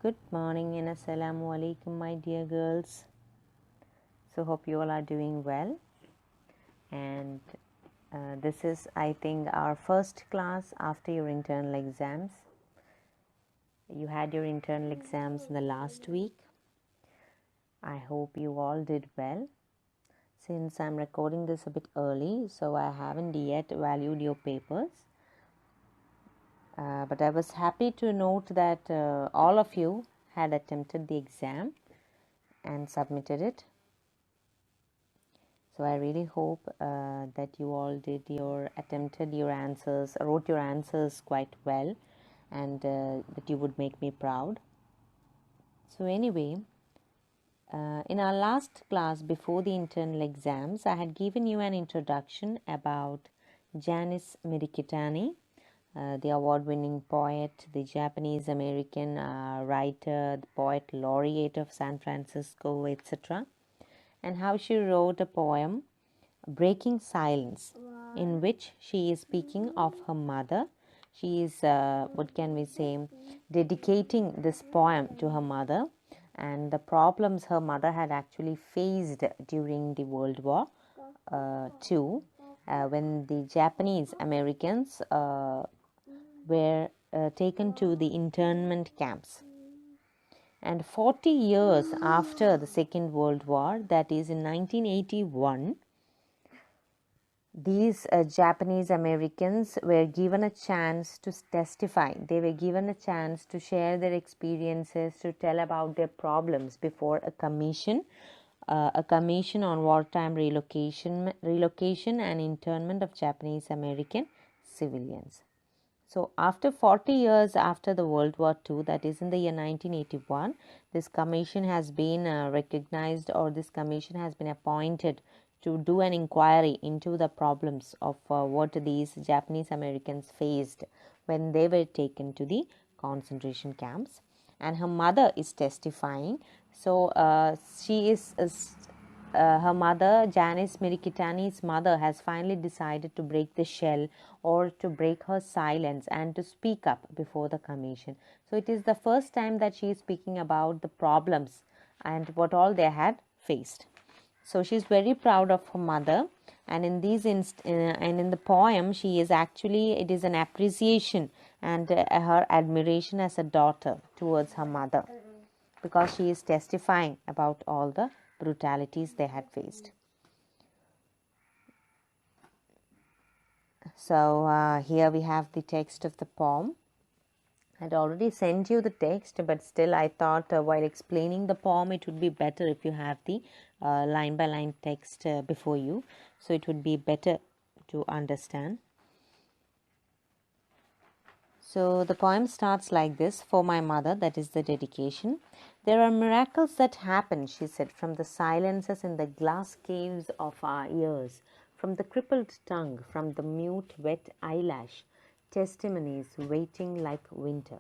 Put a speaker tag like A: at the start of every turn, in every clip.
A: Good morning and assalamu alaikum, my dear girls. So hope you all are doing well. And this is, I think, our first class after your internal exams. You had your internal exams in the last week. I hope you all did well. Since I'm recording this a bit early, so I haven't yet valued your papers. But I was happy to note that all of you had attempted the exam and submitted it. So I really hope that you all attempted your answers, wrote your answers quite well, and that you would make me proud. So anyway, in our last class before the internal exams, I had given you an introduction about Janice Mirikitani, the award-winning poet, the Japanese-American writer, the poet laureate of San Francisco, etc., and how she wrote a poem, Breaking Silence, in which she is speaking of her mother. She is, dedicating this poem to her mother and the problems her mother had actually faced during the World War II, when the Japanese Americans were taken to the internment camps. And 40 years after the Second World War, that is in 1981, these Japanese Americans were given a chance to testify. They were given a chance to share their experiences, to tell about their problems before a commission on wartime relocation and internment of Japanese American civilians. So after 40 years after the World War II, that is in the year 1981, this commission has been recognized, or this commission has been appointed to do an inquiry into the problems of what these Japanese Americans faced when they were taken to the concentration camps. And her mother is testifying. So her mother, Janice Mirikitani's mother, has finally decided to break the shell, or to break her silence, and to speak up before the commission. So it is the first time that she is speaking about the problems and what all they had faced. So she is very proud of her mother, and in the poem, it is an appreciation and her admiration as a daughter towards her mother, because she is testifying about all the brutalities they had faced. So here we have the text of the poem. I had already sent you the text, but still I thought while explaining the poem, it would be better if you have the line by line text before you, so it would be better to understand. So the poem starts like this: For my mother, that is the dedication. There are miracles that happen, she said, from the silences in the glass caves of our ears, from the crippled tongue, from the mute wet eyelash, testimonies waiting like winter.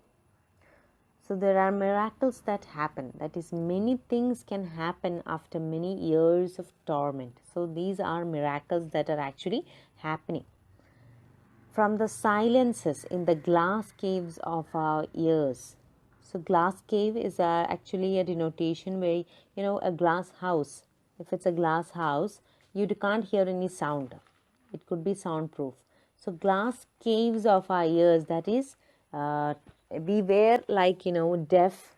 A: So there are miracles that happen. That is, many things can happen after many years of torment. So these are miracles that are actually happening. From the silences in the glass caves of our ears. So glass cave is actually a denotation where, a glass house. If it's a glass house, you can't hear any sound. It could be soundproof. So glass caves of our ears, that is, we were like, deaf.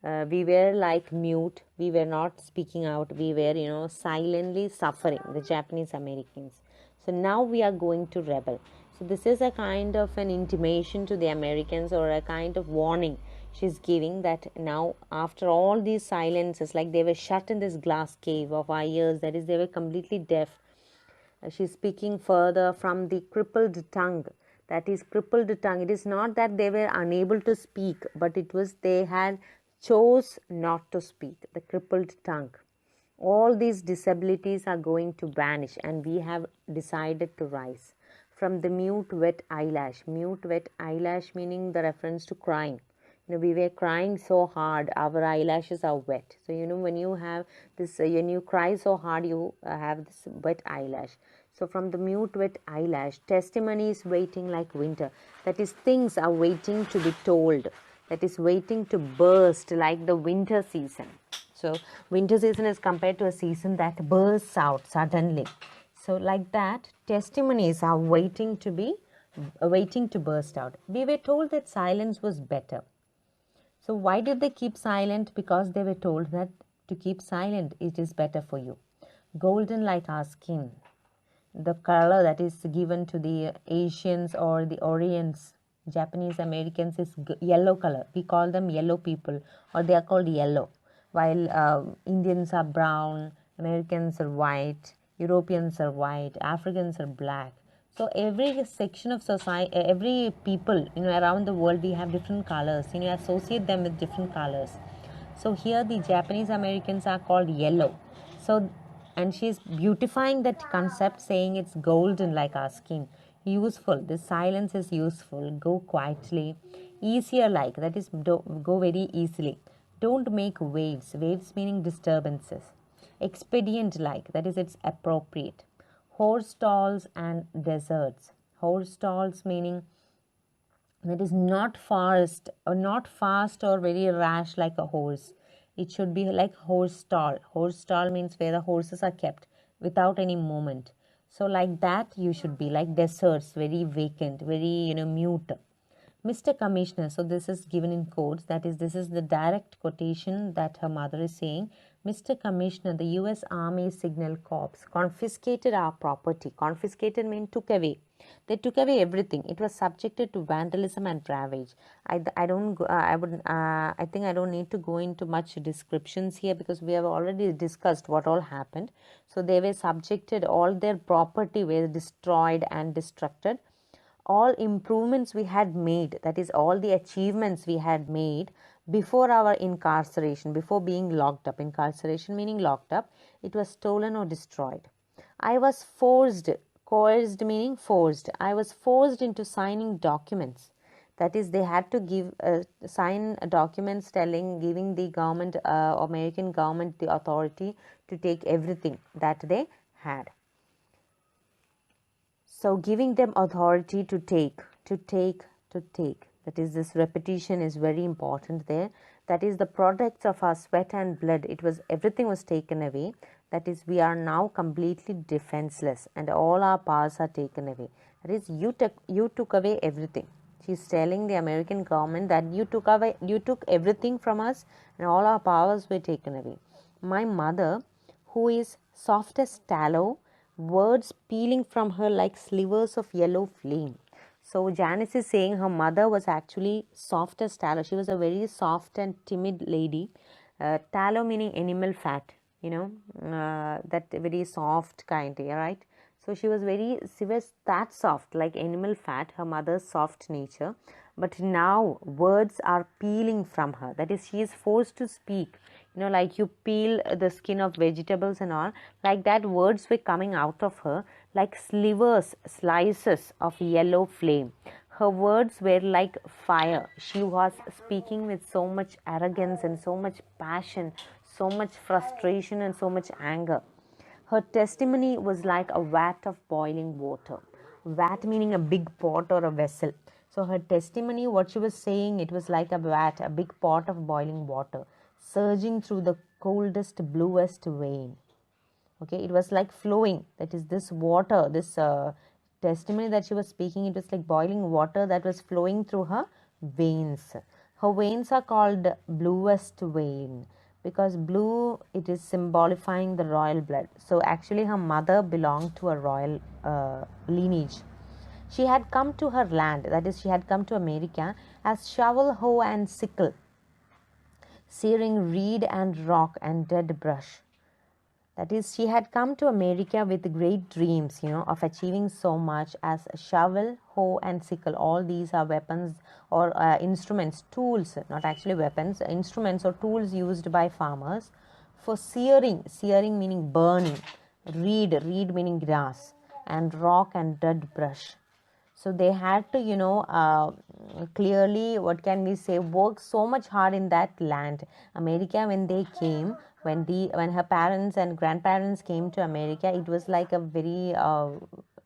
A: We were like mute. We were not speaking out. We were, silently suffering, the Japanese Americans. So now we are going to rebel. So this is a kind of an intimation to the Americans, or a kind of warning she's giving, that now after all these silences, like they were shut in this glass cave of our ears, that is, they were completely deaf. She's speaking further from the crippled tongue. That is, crippled tongue. It is not that they were unable to speak, but it was they had chose not to speak. The crippled tongue. All these disabilities are going to vanish, and we have decided to rise. From the mute wet eyelash. Mute wet eyelash meaning the reference to crying. We were crying so hard, our eyelashes are wet. So, when you have this, when you cry so hard, you have this wet eyelash. So, from the mute wet eyelash, testimony is waiting like winter. That is, things are waiting to be told. that is waiting to burst like the winter season. So winter season is compared to a season that bursts out suddenly. So like that, testimonies are waiting to burst out. We were told that silence was better. So why did they keep silent? Because they were told that to keep silent, it is better for you. Golden like our skin, the color that is given to the Asians or the Orients, Japanese Americans, is yellow color. We call them yellow people, or they are called yellow. While Indians are brown, Americans are white, Europeans are white, Africans are black. So every section of society, every people, around the world, we have different colors. Associate them with different colors. So here the Japanese Americans are called yellow. So, and she's beautifying that concept, saying it's golden like our skin. Useful. This silence is useful. Go quietly. Easier like, that is, go very easily. Don't make waves. Waves meaning disturbances. Expedient like, that is, it's appropriate. Horse stalls and deserts. Horse stalls meaning that is not fast or very rash like a horse. It should be like horse stall. Horse stall means where the horses are kept without any movement. So like that you should be, like deserts, very vacant, very mute. Mr. Commissioner, so this is given in quotes, that is, this is the direct quotation that her mother is saying. Mr. Commissioner, the US Army Signal Corps confiscated our property. Confiscated means took away. They took away everything. It was subjected to vandalism and ravage. I think I don't need to go into much descriptions here, because we have already discussed what all happened. So they were subjected, all their property were destroyed and destructed. All improvements we had made, that is, all the achievements we had made before our incarceration, before being locked up, incarceration meaning locked up, it was stolen or destroyed. I was coerced meaning forced. I was forced into signing documents. That is, they had to sign documents giving the government, American government, the authority to take everything that they had. So giving them authority to take. That is, this repetition is very important there. That is, the products of our sweat and blood, everything was taken away. That is, we are now completely defenseless and all our powers are taken away. That is, you took away everything. She's telling the American government that you took everything from us and all our powers were taken away. My mother, who is soft as tallow, words peeling from her like slivers of yellow flame. So Janice is saying her mother was actually soft as tallow. She was a very soft and timid lady. Tallow meaning animal fat, that very soft kind, right? So she was that soft, like animal fat, her mother's soft nature. But now words are peeling from her. That is, she is forced to speak. Like you peel the skin of vegetables and all, like that words were coming out of her like slices of yellow flame. Her words were like fire. She was speaking with so much arrogance and so much passion, so much frustration and so much anger. Her testimony was like a vat of boiling water. Vat meaning a big pot or a vessel. So her testimony, what she was saying, it was like a vat, a big pot of boiling water, surging through the coldest, bluest vein. Okay, it was like flowing. That is, this water, this testimony that she was speaking, it was like boiling water that was flowing through her veins. Her veins are called bluest vein, because blue, it is symbolifying the royal blood. So actually her mother belonged to a royal lineage. She had come to her land, that is, she had come to America as shovel, hoe and sickle, searing reed and rock and dead brush. That is, she had come to America with great dreams, of achieving so much as a shovel, hoe and sickle. All these are weapons or instruments, tools, not actually weapons, instruments or tools used by farmers for searing meaning burning, reed meaning grass, and rock and dead brush. So they had to, clearly, what can we say, work so much hard in that land. America, when they came, when her parents and grandparents came to America, it was like a very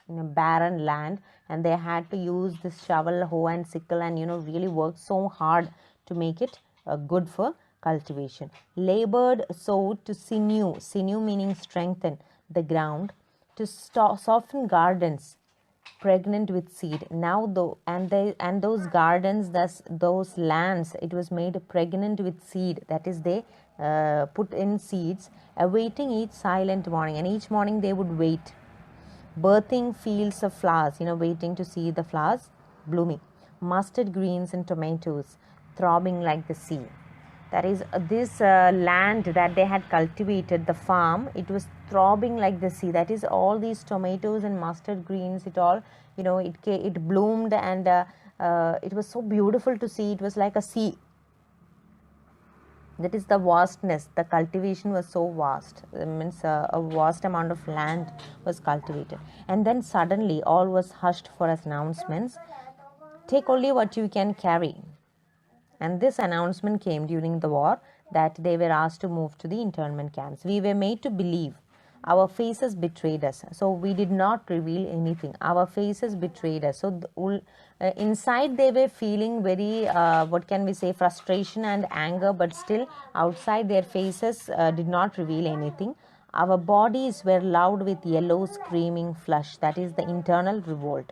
A: barren land, and they had to use this shovel, hoe and sickle and really work so hard to make it good for cultivation. Labored sowed to sinew, sinew meaning strengthen the ground, to soften gardens pregnant with seed. Now though, and those gardens, those lands, it was made pregnant with seed, that is they put in seeds, awaiting each silent morning, and each morning they would wait, birthing fields of flowers, waiting to see the flowers blooming, mustard greens and tomatoes throbbing like the sea. That is, this land that they had cultivated, the farm, it was throbbing like the sea. That is, all these tomatoes and mustard greens, it all, it bloomed, and it was so beautiful to see. It was like a sea. That is the vastness. The cultivation was so vast. It means a vast amount of land was cultivated. And then suddenly all was hushed for announcements. Take only what you can carry. And this announcement came during the war, that they were asked to move to the internment camps. We were made to believe. Our faces betrayed us. So we did not reveal anything. Our faces betrayed us. So inside they were feeling very, what can we say, frustration and anger, but still outside their faces did not reveal anything. Our bodies were loud with yellow screaming flush. That is the internal revolt,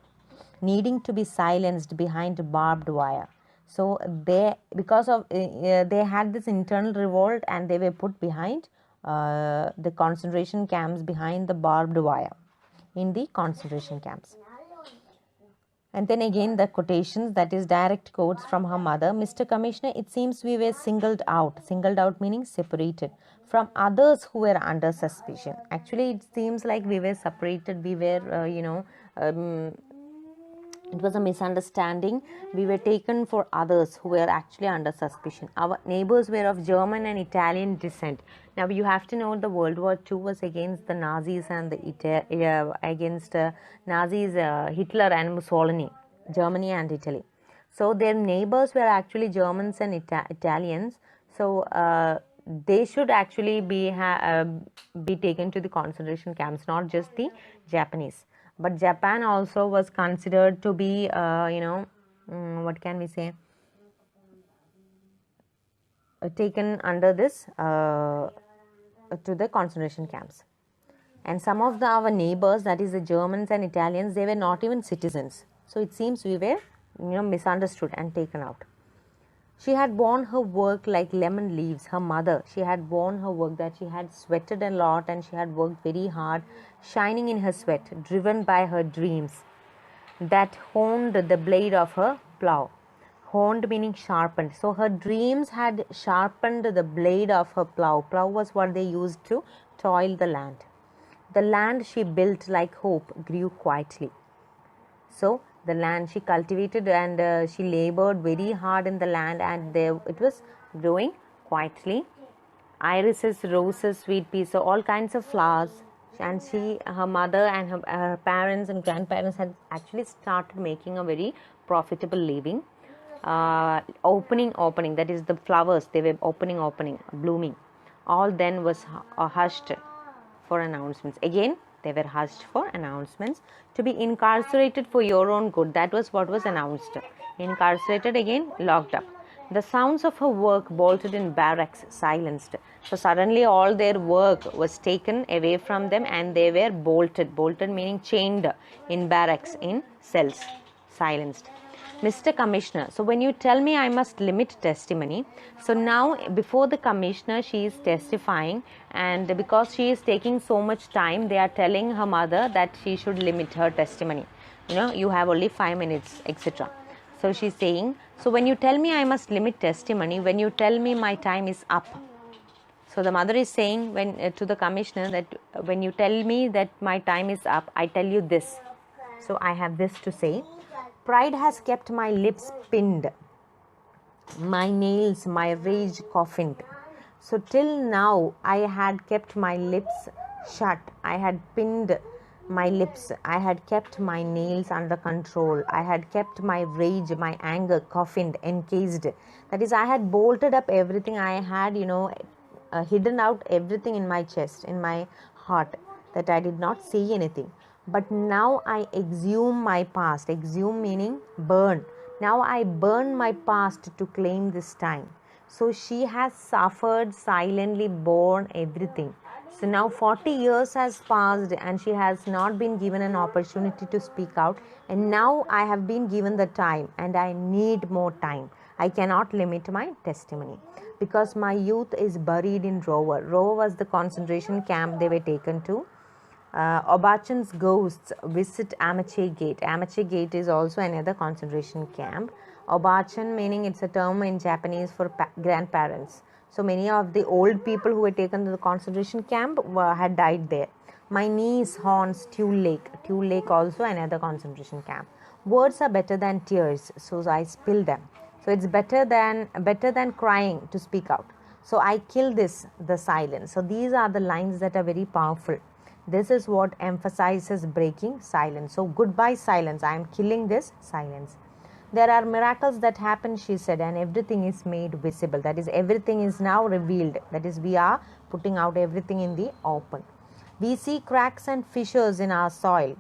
A: needing to be silenced behind barbed wire. So they, because of they had this internal revolt, and they were put behind the concentration camps, behind the barbed wire in the concentration camps. And then again the quotations, that is direct quotes from her mother. Mr. Commissioner, it seems we were singled out meaning separated from others who were under suspicion. Actually, it seems like we were separated. We were it was a misunderstanding. We were taken for others who were actually under suspicion. Our neighbors were of German and Italian descent. Now you have to know the World War II was against the Nazis and against Nazis, Hitler and Mussolini, Germany and Italy. So their neighbors were actually Germans and Italians. So they should actually be taken to the concentration camps, not just the Japanese. But Japan also was considered to be, what can we say, taken under this to the concentration camps. And some of our neighbors, that is the Germans and Italians, they were not even citizens. So it seems we were, misunderstood and taken out. She had borne her work like lemon leaves. Her mother, she had borne her work, that she had sweated a lot and she had worked very hard, shining in her sweat, driven by her dreams that honed the blade of her plow. Honed meaning sharpened. So her dreams had sharpened the blade of her plow. Plow was what they used to toil the land. The land she built like hope grew quietly. So the land she cultivated, and she labored very hard in the land, and it was growing quietly. Irises, roses, sweet peas, so all kinds of flowers. And her mother and her parents and grandparents had actually started making a very profitable living. Opening, that is the flowers, they were opening, blooming. All then was hushed for announcements. Again, they were hushed for announcements. To be incarcerated for your own good. That was what was announced. Incarcerated, again locked up. The sounds of her work bolted in barracks, silenced. So suddenly all their work was taken away from them, and they were bolted. Bolted meaning chained in barracks, in cells, silenced. Mr. Commissioner, so when you tell me I must limit testimony, so now before the commissioner she is testifying, and because she is taking so much time, they are telling her mother that she should limit her testimony. You have only 5 minutes, etc. So she is saying, so when you tell me I must limit testimony, when you tell me my time is up. So the mother is saying to the commissioner that when you tell me that my time is up, I tell you this. So I have this to say. Pride has kept my lips pinned, my nails, my rage coffined. So till now I had kept my lips shut, I had pinned my lips, I had kept my nails under control, I had kept my rage, my anger coffined, encased. That is, I had bolted up everything, I had hidden out everything in my chest, in my heart, that I did not say anything. But now I exhume my past. Exhume meaning burn. Now I burn my past to claim this time. So she has suffered, silently borne everything. So now 40 years has passed and she has not been given an opportunity to speak out. And now I have been given the time and I need more time. I cannot limit my testimony because my youth is buried in Rover. Rover was the concentration camp they were taken to. Obachan's ghosts visit Amache Gate. Amache Gate is also another concentration camp. Obachan meaning it's a term in Japanese for grandparents. So many of the old people who were taken to the concentration camp had died there. My niece haunts Tule Lake. Tule Lake also another concentration camp. Words are better than tears, so I spill them. So it's better than crying to speak out. So I kill the silence. So these are the lines that are very powerful. This is what emphasizes breaking silence. So goodbye silence. I am killing this silence. There are miracles that happen, she said, and everything is made visible. That is, everything is now revealed. That is, we are putting out everything in the open. We see cracks and fissures in our soil.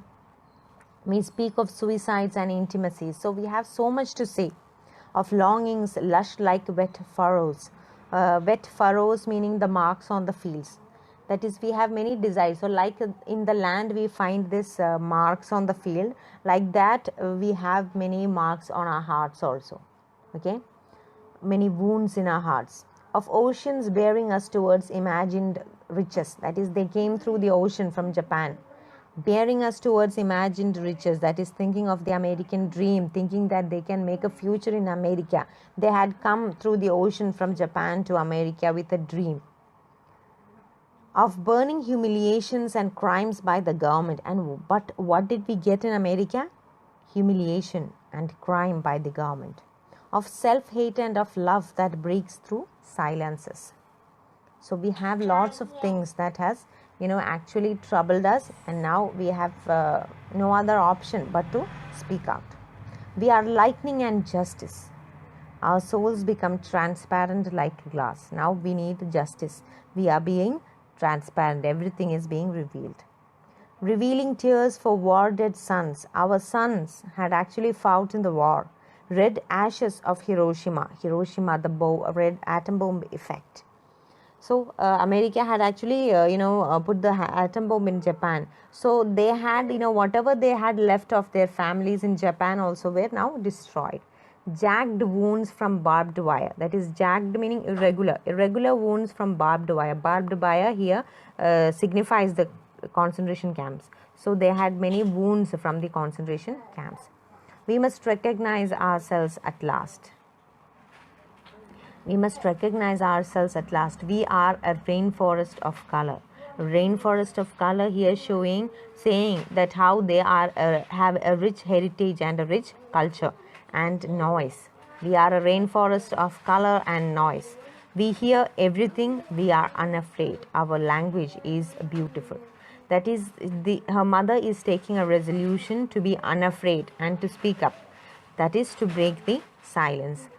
A: We speak of suicides and intimacies. So we have so much to say of longings lush like wet furrows. Wet furrows meaning the marks on the fields. That is, we have many desires. So like in the land we find this marks on the field, like that we have many marks on our hearts also. Okay, many wounds in our hearts. Of oceans bearing us towards imagined riches. That is, they came through the ocean from Japan, bearing us towards imagined riches. That is, thinking of the American dream, thinking that they can make a future in America. They had come through the ocean from Japan to America with a dream. Of burning humiliations and crimes by the government. But what did we get in America? Humiliation and crime by the government. Of self-hate and of love that breaks through silences. So we have lots of things that has actually troubled us, and now we have no other option but to speak out. We are lightning and justice. Our souls become transparent like glass. Now we need justice. We are being transparent. Everything is being revealed. Revealing tears for war dead sons. Our sons had actually fought in the war. Red ashes of Hiroshima. Hiroshima, the red atom bomb effect. So America had actually put the atom bomb in Japan. So they had whatever they had left of their families in Japan also were now destroyed. Jagged wounds from barbed wire. That is, jagged meaning irregular wounds from barbed wire. Barbed wire here signifies the concentration camps. So they had many wounds from the concentration camps. We must recognize ourselves at last. We must recognize ourselves at last. We are a rainforest of color. Rainforest of color here saying that how they are have a rich heritage and a rich culture and noise. We are a rainforest of color and noise. We hear everything. We are unafraid. Our language is beautiful. That is, her mother is taking a resolution to be unafraid and to speak up. That is to break the silence.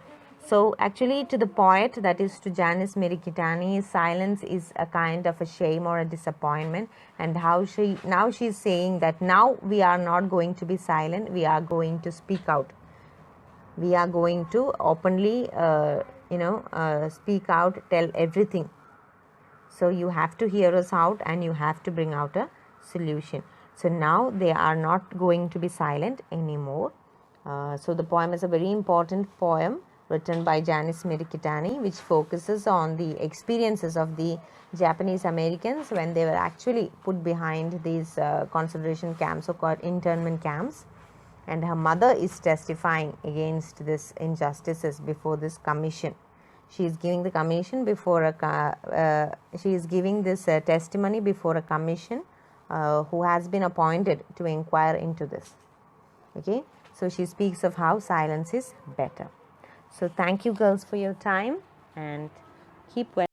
A: So actually, to the poet, that is to Janice Mirikitani, silence is a kind of a shame or a disappointment, and how she's saying that now we are not going to be silent, we are going to speak out. We are going to openly speak out, tell everything. So you have to hear us out and you have to bring out a solution. So now they are not going to be silent anymore. So the poem is a very important poem written by Janice Mirikitani, which focuses on the experiences of the Japanese Americans when they were actually put behind these concentration camps, so-called internment camps. And her mother is testifying against this injustices before this commission. She is giving the commission before she is giving this testimony before a commission who has been appointed to inquire into this. Okay, so she speaks of how silence is better. So thank you girls for your time, and keep well.